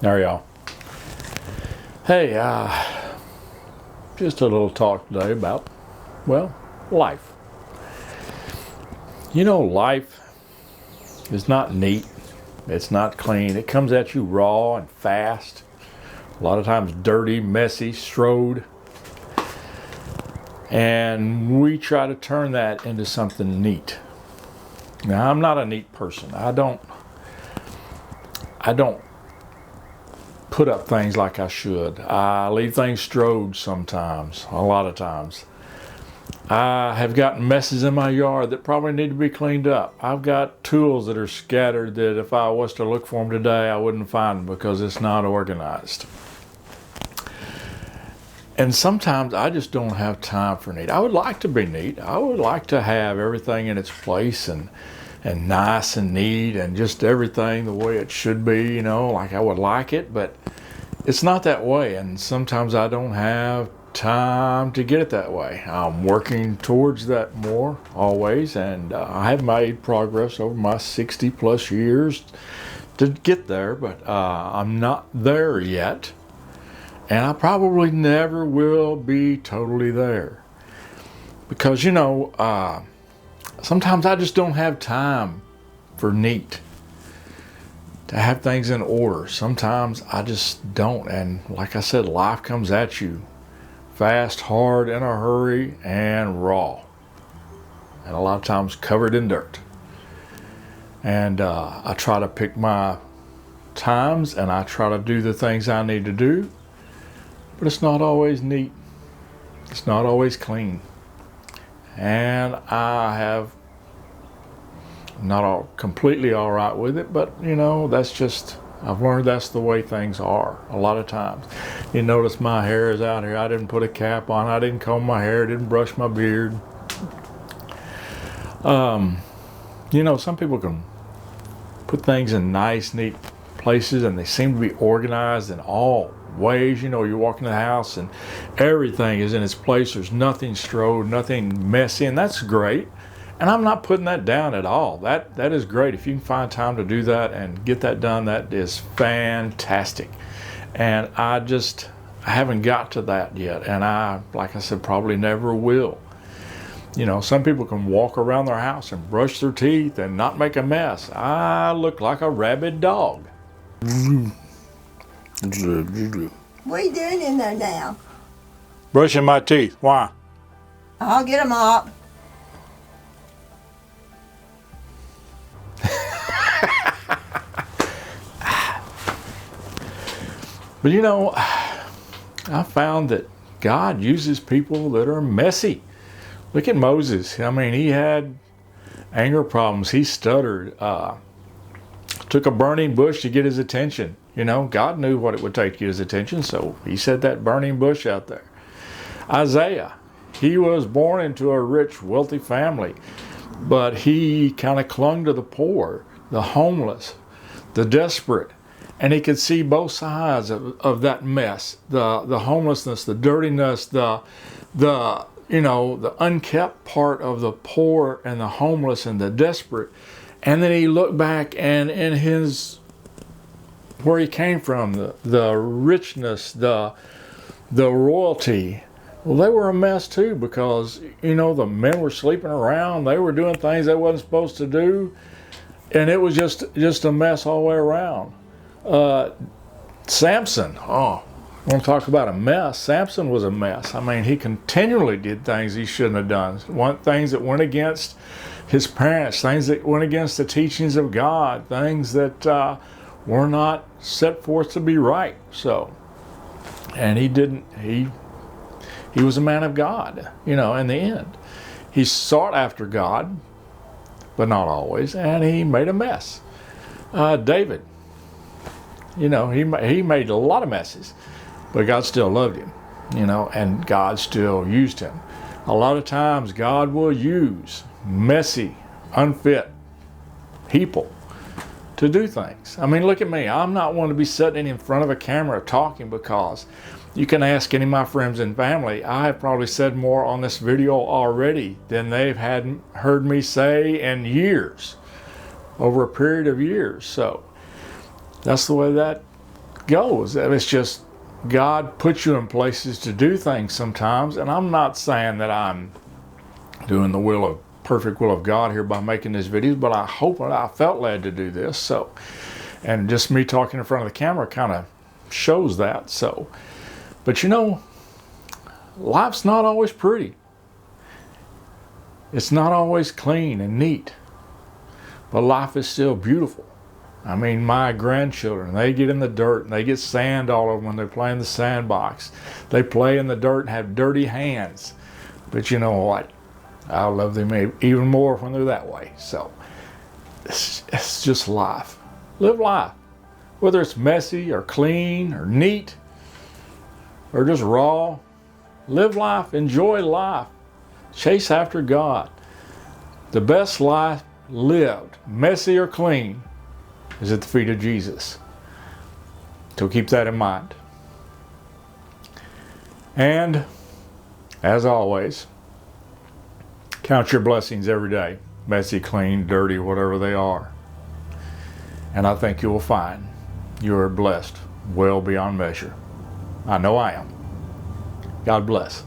There y'all. Hey, just a little talk today about, well, life. You know, life is not neat. It's not clean. It comes at you raw and fast. A lot of times dirty, messy, strode. And we try to turn that into something neat. Now, I'm not a neat person. I don't put up things like I should. I leave things strode sometimes, a lot of times. I have got messes in my yard that probably need to be cleaned up. I've got tools that are scattered that if I was to look for them today, I wouldn't find them because it's not organized. And sometimes I just don't have time for neat. I would like to be neat. I would like to have everything in its place and nice and neat and just everything the way it should be, you know, like I would like it, but it's not that way. And sometimes I don't have time to get it that way. I'm working towards that more always, and I have made progress over my 60 plus years to get there, but I'm not there yet. And I probably never will be totally there. Because, you know, sometimes I just don't have time for neat, to have things in order. Sometimes I just don't. And like I said, life comes at you fast, hard, in a hurry, and raw. And a lot of times covered in dirt. And I try to pick my times and I try to do the things I need to do. But it's not always neat. It's not always clean. And I'm not all completely all right with it, but you know, I've learned that's the way things are a lot of times. You notice my hair is out here. I didn't put a cap on. I didn't comb my hair. Didn't brush my beard. You know, some people can put things in nice, neat places and they seem to be organized in all ways. You know, you walk in the house and everything is in its place. There's nothing strode, nothing messy, and that's great. And I'm not putting that down at all. That is great. If you can find time to do that and get that done, that is fantastic. And I haven't got to that yet. And like I said, probably never will. You know, some people can walk around their house and brush their teeth and not make a mess. I look like a rabid dog. What are you doing in there now? Brushing my teeth. Why? I'll get them up. But you know, I found that God uses people that are messy. Look at Moses. I mean, he had anger problems. He stuttered. Took a burning bush to get his attention. You know, God knew what it would take to get his attention, so he set that burning bush out there. Isaiah, he was born into a rich, wealthy family, but he kind of clung to the poor, the homeless, the desperate, and he could see both sides of that mess, the homelessness, the dirtiness, the unkept part of the poor and the homeless and the desperate. And then he looked back and in where he came from, the richness, the royalty, well, they were a mess too, because, you know, the men were sleeping around, they were doing things they wasn't supposed to do, and it was just a mess all the way around. Samson, I want to talk about a mess. Samson was a mess. I mean, he continually did things he shouldn't have done. Things that went against his parents, things that went against the teachings of God, things that were not set forth to be right. So, and he was a man of God, you know, in the end. He sought after God, but not always, and he made a mess. David, you know, he made a lot of messes, but God still loved him, you know, and God still used him. A lot of times God will use messy, unfit people to do things. I mean, look at me. I'm not one to be sitting in front of a camera talking, because you can ask any of my friends and family. I have probably said more on this video already than they've heard me say in years, over a period of years. So that's the way that goes. It's just God puts you in places to do things sometimes, and I'm not saying that I'm doing the perfect will of God here by making these videos, but I hope that I felt led to do this. So, and just me talking in front of the camera kind of shows that. So, but you know, life's not always pretty. It's not always clean and neat, but life is still beautiful. I mean, my grandchildren, they get in the dirt and they get sand all over when they play in the sandbox. They play in the dirt and have dirty hands. But you know what? I love them even more when they're that way. So it's just life. Live life. Whether it's messy or clean or neat or just raw, live life. Enjoy life. Chase after God. The best life lived, messy or clean, is at the feet of Jesus. So keep that in mind. And as always, count your blessings every day, messy, clean, dirty, whatever they are. And I think you will find you are blessed well beyond measure. I know I am. God bless.